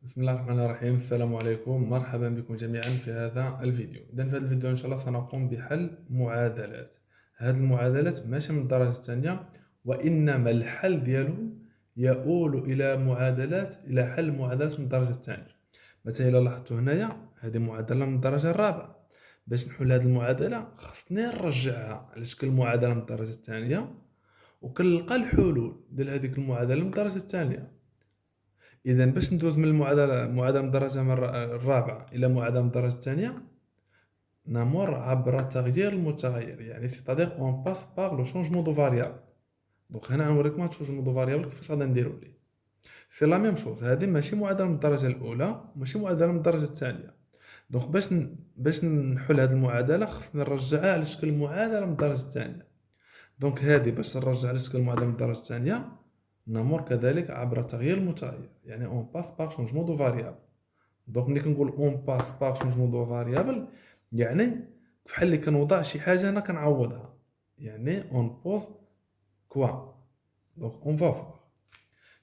بسم الله الرحمن الرحيم. السلام عليكم، مرحبا بكم جميعا في هذا الفيديو. إذا في هذا الفيديو إن شاء الله سنقوم بحل معادلات. هذه المعادلات ماشي من الدرجة الثانية، وإنما الحل ديالهم يؤول إلى حل معادلات من الدرجة الثانية. مثلا إلا لاحظتوا هنايا، هذه معادلة من الدرجة الرابعة. باش نحل هذه المعادلة خصني نرجعها على شكل معادلة من الدرجة الثانية، وكنلقى الحلول ديال هذيك المعادلة من الدرجة الثانية. إذا باش ندوز من معادلة من الدرجة الرابعة إلى معادلة من الدرجة الثانية، نمر عبر تغيير المتغير، يعني سيتادير اون باس باغ لو شونجمون دو فاريابل. دونك هنا غنوريكم هاد الشونجمون دو فاريابل كيفاش غادي نديرو ليه. سي لا ميم شوز، هادي ماشي معادلة من الدرجة الأولى، ماشي معادلة من الدرجة الثانية. دونك باش نحل هاد المعادلة خصني نرجعها على شكل معادلة من الدرجة الثانية. دونك هادي باش نرجع على شكل معادلة من الدرجة الثانية، نمر كذلك عبر تغيير المتغير، يعني اون باس باغ شونجمون دو فاريابل. دونك ملي كنقول اون باس باغ شونجمون دو فاريابل، يعني فحال اللي كنوضع شي حاجه انا كنعوضها، يعني اون بوز كوا. دونك اون فا فوار،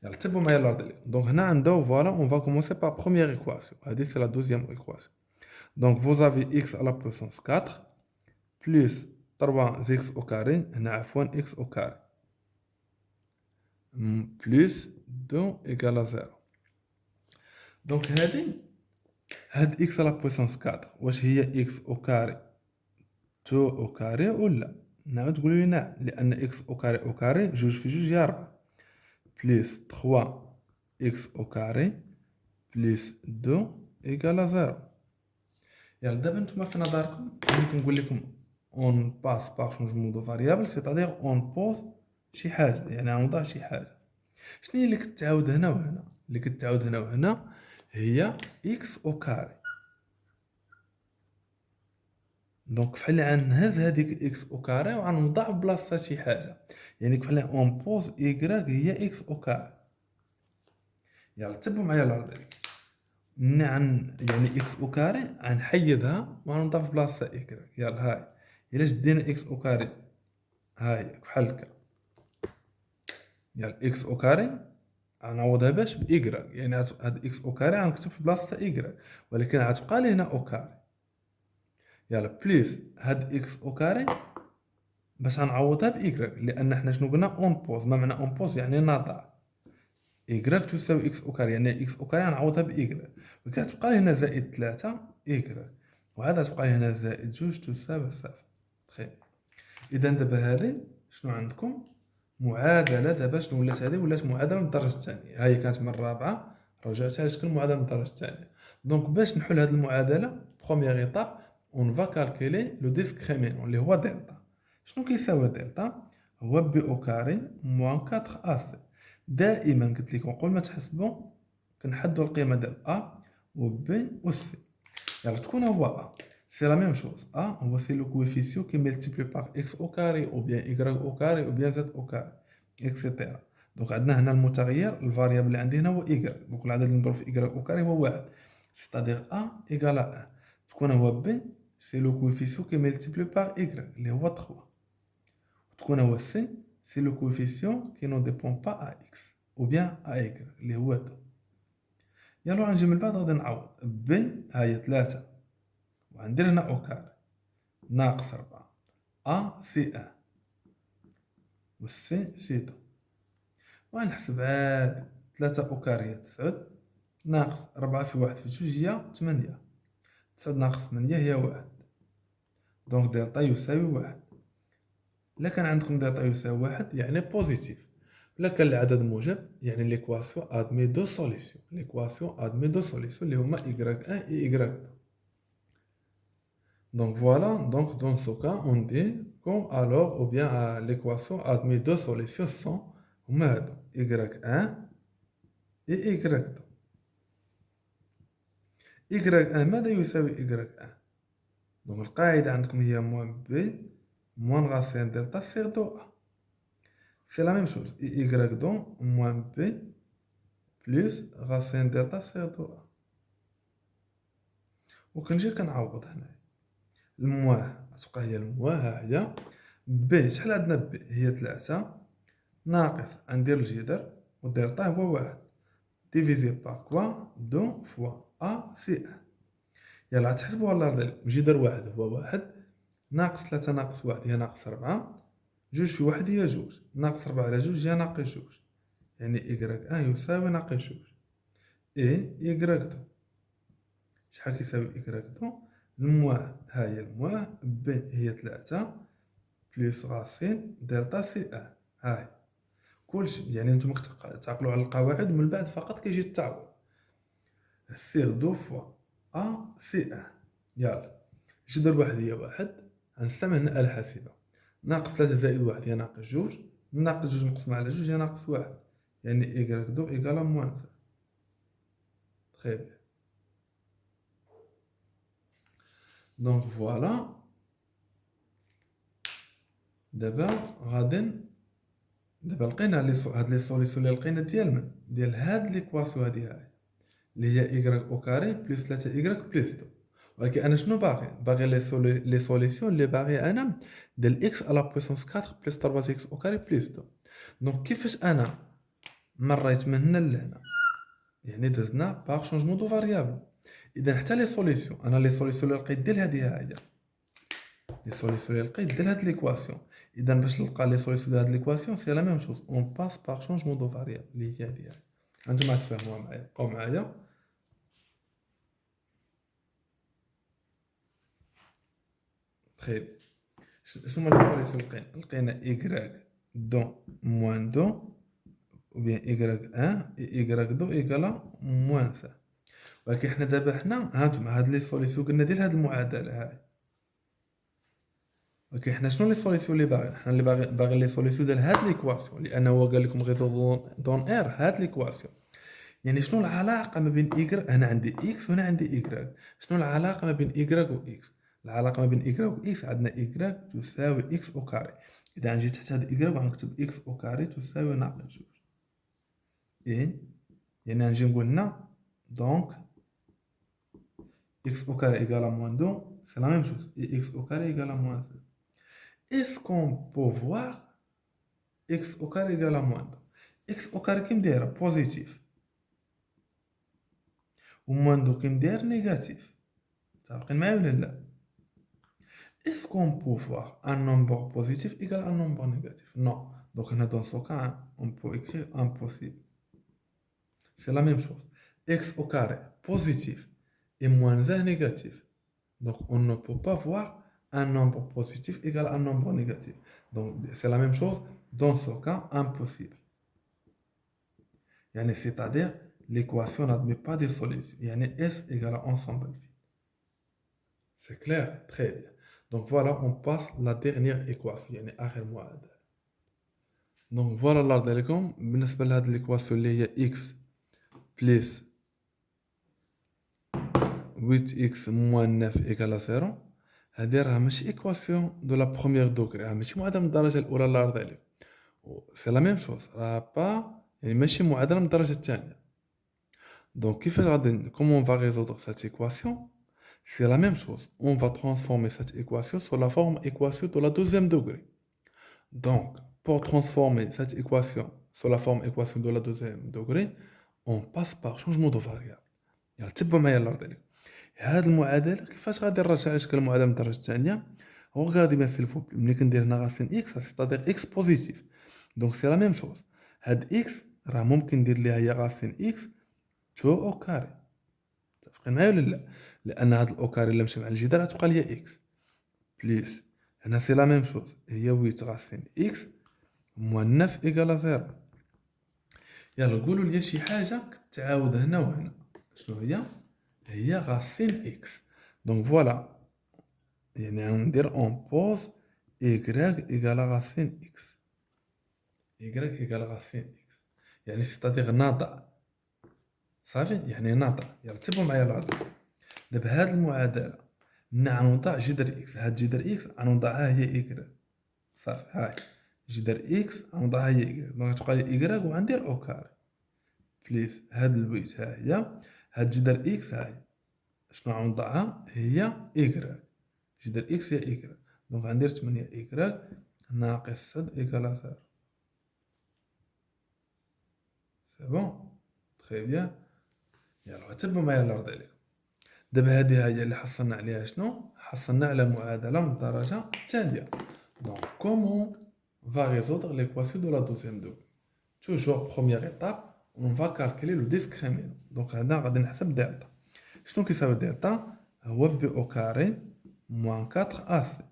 يلا تبعوا معايا الارض لي. دونك هنا عندو فوالا اون فا كومونسي بار بروميير ايكواسيون، هادي سي لا دوزيام ايكواسيون. دونك فوز افي اكس على بويسونس 4 بلس 3 اكس او كاري، هنا عفوا اكس او كاري بلس 2 ايكالا 0. دونك هاد اكس على بويسونس 4 واش هي اكس او كاري 2 او كاري ولا؟ نعم تقولوا لي نعم، لان اكس او كاري او كاري جوج في جوج هي 4 بلس 3 اكس او كاري بلس 2 ايكالا 0. يلا دابا نتوما في نظركم ملي كنقول لكم اون باس باغ شونجمون دو فاريابل، سيتادير اون بوز شي حاجه، يعني غنوضع شي حاجه. شنو هي اللي كتعاود هنا وهنا؟ اللي كتعاود هنا وهنا هي اكس او كاري. دونك فحال غنهز هذيك اكس او كاري وغنوضع بلاصتها شي حاجه، يعني بحال اون بوز ايكغيك هي اكس او كاري. يلا تبعوا معايا الارض ديالك. يعني اكس او كاري غنحيدها وغنضيف بلاصتها ايكغيك. يلا هاي، الا شدينا اكس او كاري هاي بحال هكا، يلا اكس او كاري غنعوضها باش بايكغيك، يعني هاد اكس او كاري غنكتب في بلاصتها ايكغيك، ولكن غتبقى لي هنا او كاري. يلا بليس هاد اكس او كاري باش غنعوضها بايكغيك، لان حنا شنو قلنا اون بوز. ما معنى اون بوز؟ يعني نضع إيكغيك تساوي إكس أو كاري، يعني إكس أو كاري غنعوضها بإيكغيك، وكتبقى لي هنا زائد 3 إيكغيك، وعاد تبقى لي هنا زائد 2 تساوي 0. تخيل. إذا دابا هادي شنو عندكم؟ معادلة. دابا شنو ولات هادي؟ ولات معادلة من الدرجة الثانية. ها هي كانت من الرابعة، رجعتها على شكل معادلة من الدرجة الثانية. دونك باش نحل هاد المعادلة، بخومييغ إيطاب اون فا كالكيلي لو ديسكريمينون اللي هو دلتا. شنو كيساوي دلتا؟ هو بي أو كاري موان 4 أ سي. دائما قلت لكم قبل ما تحسبوا كنحدوا القيمة ديال أ و بي و سي. يلا تكون هو أ، سي لا ميم شوز. أ هو سي لو كويفيسيون كي ملتيبلي باغ إكس أو كاري أو بيان إيكغيك أو كاري أو بيان زد أو كاري إكسيتيرا. دونك عندنا هنا المتغير، الفاريابل اللي عندي هنا هو إيكغيك. دونك العدد اللي نضرب في إيكغيك أو كاري هو واحد، سيتادير أ إيكالا أن. تكون هو بي سي لو كويفيسيون كي ملتيبلي باغ إيكغيك اللي هو 3. تكون هو سي سي لو كويفيسيون كي نو ديبون با ا إكس أو بيان ا إيكغيك اللي هو 2. يلا غنجي من بعد غادي نعوض. بي ها هي 3 وغندير هنا أو كاري ناقص 4 أ سي أن والسي سي 2. وغنحسب عاد 3 أو كاري هي 9 ناقص 4 في 1 في 2 هي 8. 9 ناقص 8 هي 1. دونك دلتا يساوي 1. إلا كان عندكم دلتا يساوي 1 يعني بوزيتيف. إلا كان العدد موجب يعني ليكواسيون أدمي دو سوليسيون. ليكواسيون أدمي دو سوليسيون اللي هما إيكغيك 1 et إيكغيك 2. Donc voilà, donc dans ce cas, on dit qu'on alors, ou bien l'équation admet deux solutions sont y1 et y2. y1 ماذا يساوي y1؟ donc القاعدة عندكم هي موان بي موان غاسين دلتا سيغ دو أ. c'est la même chose. y2 موان بي بلس غاسين دلتا سيغ دو أ. وكنجي كنعوض هنايا. المواه تبقى هي المواه، ها هي بي. شحال عندنا بي؟ هي 3 ناقص غندير الجذر والدلتا هو 1 ديفيزي باغ كوا 2 فوا ا سي 1. يلا تحسبوها الله يرضي عليكم. جذر واحد هو واحد، ناقص 3 ناقص واحد هي ناقص 4، جوج في واحد هي جوج، ناقص 4 على جوج هي ناقص جوج، يعني إكغيك أن يساوي ناقص جوج. إي إكغيك دو شحال كيساوي إكغيك دو؟ المواه ها هي المواه، بي هي 3 بليس غاسين دلتا سي أن. هاهي كلشي، يعني نتوما تعقلوا على القواعد ومن بعد فقط كيجي التعويض. سيغ دو فوا ا سي ان. يلا جذر واحد هي واحد، غنستعمل هنا آلة حاسبة. ناقص 3 زائد واحد هي ناقص جوج، ناقص جوج مقسمة على جوج هي ناقص واحد، يعني إكغيك دو إيكالا موان 5. تخي بيان. دونك فوالا دابا دابا لقينا هاد لي سوليسيون اللي لقينا ديال هاد ليكواسيون هادي هاي اللي هي إكغيك أو كاري بلس 3 إكغيك بلس 2. ولكن انا شنو باغي لي سوليسيون اللي باغي انا ديال اكس على بويسونس 4 بلس 3 اكس او كاري بلس 2. دونك كيفاش انا مريت من هنا لهنا، يعني دزنا باغ شونجمون دو فاريابل. اذا حتى لي سوليسيون انا لي سوليسيون اللي لقيت ديال هادي هي لي سوليسيون اللي لقيت ديال هاد ليكواسيون. اذا باش نلقى لي سوليسيون ديال هاد ليكواسيون سي لا ميم شوز، اون باس باغ شونجمون دو فاريابل اللي هي هادي. انتما تفهموها معايا، بقاو معايا. تخيل شنو هما لي سوليسيون لقينا إكغيك دو موان دو ou bien y1 et y2 égale moins 5. ولكن حنا دابا هانتوما هاد لي سوليسيون قلنا ديال هاد المعادله هاي. ولكن حنا شنو لي سوليسيون اللي باغي؟ حنا اللي باغي لي سوليسيون ديال هاد ليكواسيون، لانه هو قال لكم ريزولفون دون ار هاد ليكواسيون. يعني شنو العلاقه ما بين y؟ انا عندي x وهنا عندي y. شنو العلاقه ما بين y و x؟ العلاقه ما بين y و x عندنا y تساوي x او كاري. اذا جيت تحت هاد y غنكتب x او كاري تساوي ناقص جوج. إيه يعني نجي نقول هنا donc x au carré égale à moins 2, c'est la même chose, et x au carré égale à moins 2. Est-ce qu'on peut voir x au carré égale à moins 2? x au carré كي مدايره بوزيتيف و moins 2 كي مداير نيجاتيف. متفقين معايا ولا لا؟ Est-ce qu'on peut voir un nombre positif égal à un nombre négatif? Non. Donc dans ce cas, on peut écrire impossible. C'est la même chose. X au carré positif et moins 1 négatif. Donc on ne peut pas voir un nombre positif égal à un nombre négatif. Donc c'est la même chose. Dans ce cas, impossible. C'est-à-dire l'équation n'admet pas de solution. S égale à ensemble vide. C'est clair? Très bien. Donc voilà, on passe la dernière équation. آخر معادلة. Donc voilà الله يرضي عليكم. بالنسبة لهاد l'équation اللي هي x plus 8x moins 9 égale à 0. هادي راه ماشي ايكواسيون دو لا بروميير دوغري، راه ماشي معادله من الدرجه الاولى الله يرضي عليك. سي لا ميم شوز، راه با يعني ماشي معادله من الدرجه الثانيه. دونك كيفاش غادي كومون فا ريزودر سيت ايكواسيون؟ سي لا ميم شوز، اون فا ترانسفورمي سيت ايكواسيون سو لا فورم ايكواسيون دو لا دوزيام دوغري. دونك pour transformer cette équation sur la forme équation de la deuxième degré, on passe par changement de variable. يلا تبعوا معايا الله يرضي عليك. هاد المعادله كيفاش غادي نرجع لك المعادله من الدرجه الثانيه؟ هو غادي بيان سيل فو ملي كندير هنا غاسين اكس سيتادير اكس بوزيتيف. دونك سي لا ميم شوز، هاد اكس راه ممكن ندير ليها هي غاسين اكس تو او كاري. متفقين معايا ولا لا؟ لان هاد الاو كاري اللي مشى مع الجدار غتبقى ليا اكس بليس هنا سي لا ميم شوز هي 8 غاسين اكس موان 9 ايكالا 0. يلا قولوا لي شي حاجه كتعاود هنا وهنا. شنو هي غاسين اكس. دونك فوالا يعني غندير اون بوز إيكغيك إيكال غاسين إكس. إيكغيك إيكال غاسين إكس يعني سيتادير نضع. صافي يعني نضع. يلا تبعوا معايا الهضره. دابا هاد المعادلة غنوضع جذر إكس. هاد جذر إكس غنوضعها هي إيكغيك. صافي هاي جذر إكس غنوضعها هي إيكغيك. دونك تبقى لي إيكغيك وغندير أو كاري بليس هاد البيت ها هي هاد جذر إكس هاي شنو غنوضعها هي إيكغيك. جذر إكس هي إيكغيك. دونك غندير 8 إيكغيك ناقص 7 إيكالا 0. سي بون؟ تخي بيان. يلا تبعوا معايا الله يرضي عليكم. دابا هذه هي اللي حصلنا عليها شنو؟ حصلنا على معادلة من الدرجة الثانية. دونك كومون va résoudre l'équation de la deuxième degré. Toujours première étape, on va calculer le discriminant. Donc هنا غادي نحسب دلتا. شنو كيساوي دلتا؟ هو بي او كاري موان 4 AC.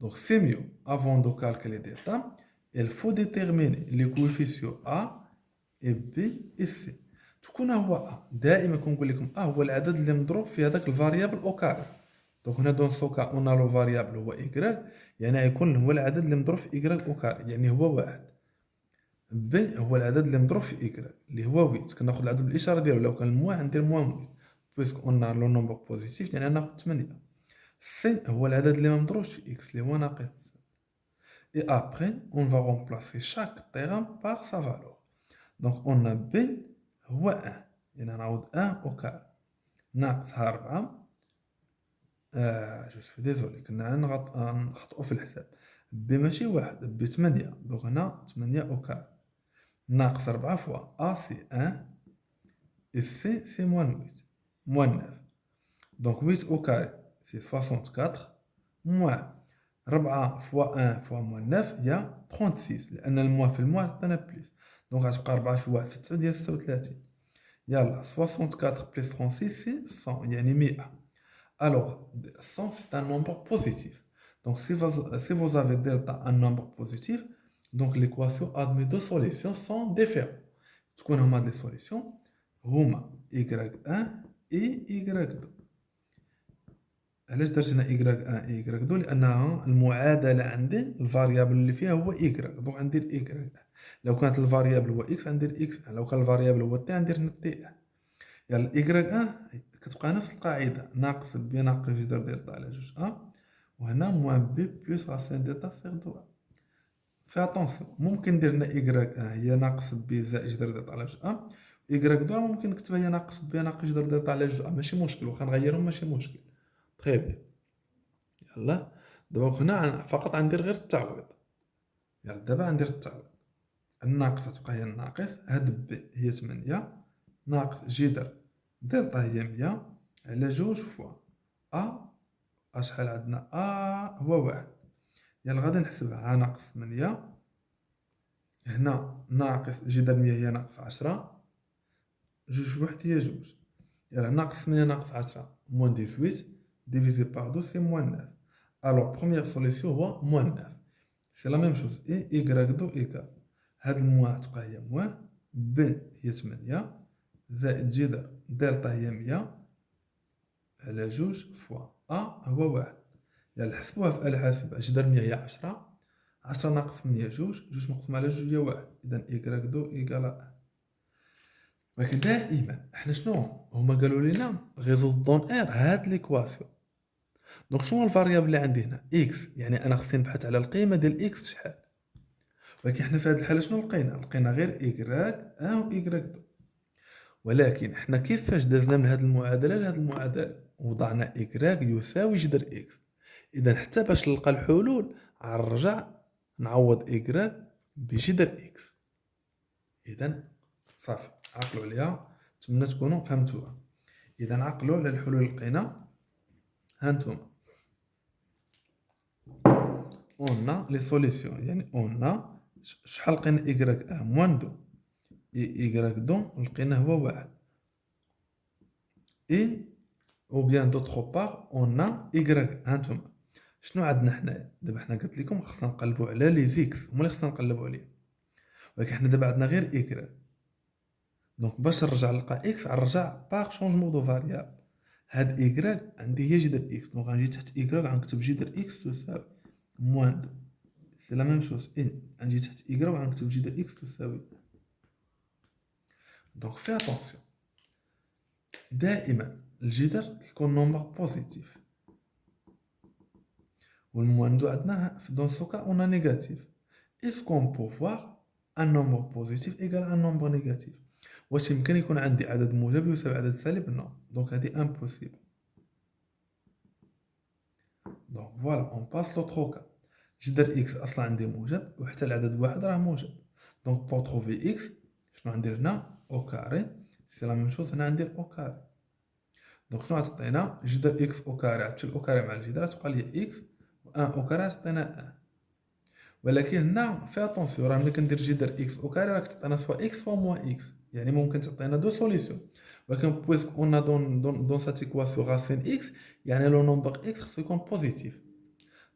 Donc c'est mieux, avant de calculer delta, il faut déterminer les coefficients A et B et C. تكون هو A دائما كنقول لكم A هو العدد اللي مضروب في هذاك الفاريابل او كاري. دونك هنا دون سو كا اون لو فاريابل هو Y، يعني غيكون هو العدد اللي مضروب في Y او كاري، يعني هو واحد. B هو العدد اللي مضروب في Y اللي هو 8. كناخذ العدد بالاشاره ديالو، لو كان موان ندير موان 8 بويسك اون لو نومبر بوزيتيف، يعني ناخذ 8. سي هو العدد اللي ما مضروبش في اكس اللي هو ناقص. Et après, on va remplacer chaque terme par sa valeur. Donc, on a B هو 1، يعني نعوض 1 au carré ناقصها 4. جو سوي ديزولي كنا نخطئو في الحساب. B ماشي واحد، B 8. دونك هنا 8 au carré ناقص 4 فوا A سي 1 et C c'est moins 9. Donc 8 au carré c'est 64 moins 4 fois 1 fois moins 9 هي 36، لأن الموا في الموا عطانا بليس. دونك غتبقى 4 في 1 في 9 هي 36. يلا 64 بليس 36 سي 100، يعني 100. Alors 100 c'est un nombre positif. Donc si vous avez delta un nombre positif, donc l'équation admet deux solutions sont différentes. تكون هما هاد لي سوليسيون هما y1 et y2. علاش درت هنا y1 et y2؟ لانها المعادله عندي الفاريابل اللي فيها هو y، دونك غندير y1. لو كانت الفاريابل هو x غندير x1، لو كان الفاريابل هو t غندير t1. يلا y1 كتبقى نفس القاعده، ناقص b ناقص جذر دلتا على جوج a، وهنا موان b بلس راسين دلتا سيغ دو a. في اتونسيون ممكن ندير هنا y1 هي ناقص b زائد جذر دلتا على جوج a، y2 ممكن نكتبها هي ناقص b ناقص جذر دلتا على جوج a، ماشي مشكل، واخا نغيرهم ماشي مشكل. تري بيان. يلا دابا هنا فقط غندير غير التعويض. يلا دابا غندير التعويض. الناقص تبقى هي الناقص، هاد ب هي 8 ناقص جذر دلتا هي 100 على جوج فوا شحال عندنا هو واحد. يلا غادي نحسبها، ناقص 8 هنا ناقص جذر 100 هي ناقص 10 جوج واحد هي جوج. يلا ناقص 8 ناقص 10 موان 18 divisé par 2 c'est moins 9. Alors première solution هو moins 9. C'est la même chose. Et y2 égal هاد الموان تبقى هي موان b هي 8 زائد جذر دلتا هي 100 على جوج فوا هو واحد. يلا حسبوها في آلة حاسبة. جذر 100 هي 10 ناقص 8 جوج مقسوم على جوج هي واحد، إذا y2 égal 1. ولكن دائما احنا شنو هما قالوا لنا résoudre dans R هاد ليكواسيون. دونك شنو الفاريابل اللي عندي هنا اكس، يعني انا خصني نبحث على القيمه ديال اكس شحال. ولكن حنا في هذه الحاله شنو لقينا غير y1 و y2. ولكن حنا كيفاش دازنا من هذه المعادله لهذه المعادله؟ وضعنا y يساوي جذر اكس. اذا حتى باش نلقى الحلول غنرجع نعوض y بجذر اكس. اذا صافي عقلوا عليها، نتمنى تكونوا فهمتوها. اذا عقلوا على الحلول اللي لقينا. ها نتوما on a les solutions، يعني on a شحال لقينا y1 moins 2 y2 لقينا هو واحد، et ou bien d'autre part on a y. هانتوما شنو عندنا حنايا دابا؟ حنا قلت لكم خصنا نقلبوا على لي زيكس، هما اللي خصنا نقلبوا عليه، ولكن حنا دابا عندنا غير y. دونك باش نرجع نلقى اكس غنرجع باغ شونجمون دو فاريابل. هاد y عندي هي جذر اكس، دونك غنجي تحت y غنكتب جذر اكس تساوي موان 2. سي لا ميم شوز، غنجي تحت y وغنكتب جذر اكس تساوي. دونك في اتونسيون دائما الجذر كيكون نومبر بوزيتيف، والموان 2 عندنا في دون سو كا اون نيجاتيف. اسكون بو فوار ان نومبر بوزيتيف ايكال ان نومبر نيجاتيف؟ واش يمكن يكون عندي عدد موجب يساوي عدد سالب؟ نو، دونك هادي امبوسيبل. دونك فوالا اون باس لوطرو كا. جذر اكس اصلا عندي موجب، وحتى العدد واحد راه موجب. دونك بور تروفي اكس شنو غندير هنا؟ او كاري سي لا ميم شوز هنا ندير او كاري. دونك شنو غتعطينا؟ جذر اكس او كاري، عدت الاو كاري مع الجذر تبقى لي اكس، و ان او كاري تعطينا ان. ولكن هنا في اتونسيون، راه ملي كندير جذر اكس او كاري راك تعطينا سوا اكس سوا موان اكس، يعني ممكن تعطينا دو سوليسيون. ولكن بويسك اون دون سات ايكواسيون راسين اكس، يعني لو نومبر اكس خصو يكون بوزيتيف.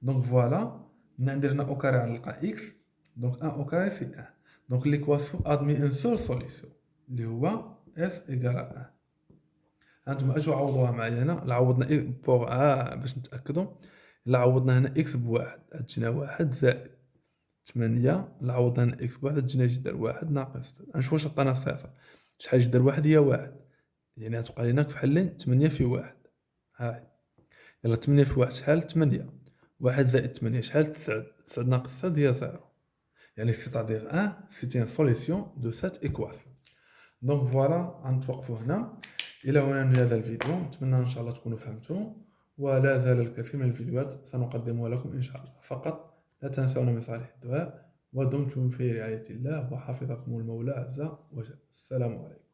دونك فوالا، ملي ندير هنا او كاري غنلقى اكس، دونك ان او كاري سي ان. دونك ليكواسيون ادمي ان سول سوليسيون اللي هو اس ايكال ان. هانتوما اجوا عوضوها معايا هنا، لا عوضنا بوغ باش نتاكدوا. لا عوضنا هنا اكس بواحد تجينا واحد زائد 8. لا عوضنا هنا اكس بواحد تجينا جدر واحد ناقص. نشوف واش عطانا صفر. شحال جدر واحد هي واحد، يعني غتبقى لينا في حلين 8 في واحد. هاي يلا 8 في واحد شحال؟ 8. واحد زائد 8 شحال؟ 9. 9 ناقص 9 هي 0. يعني c'est-à-dire 1 c'est une solution de cette équation. دونك فوالا غنتوقفوا هنا. الى هنا ننهي هذا الفيديو، نتمنى ان شاء الله تكونوا فهمتوا، ولا زال الكثير من الفيديوهات سنقدمها لكم ان شاء الله. فقط لا تنسون من صالح الدعاء، ودمتم في رعاية الله وحفظكم المولى عز وجل. السلام عليكم.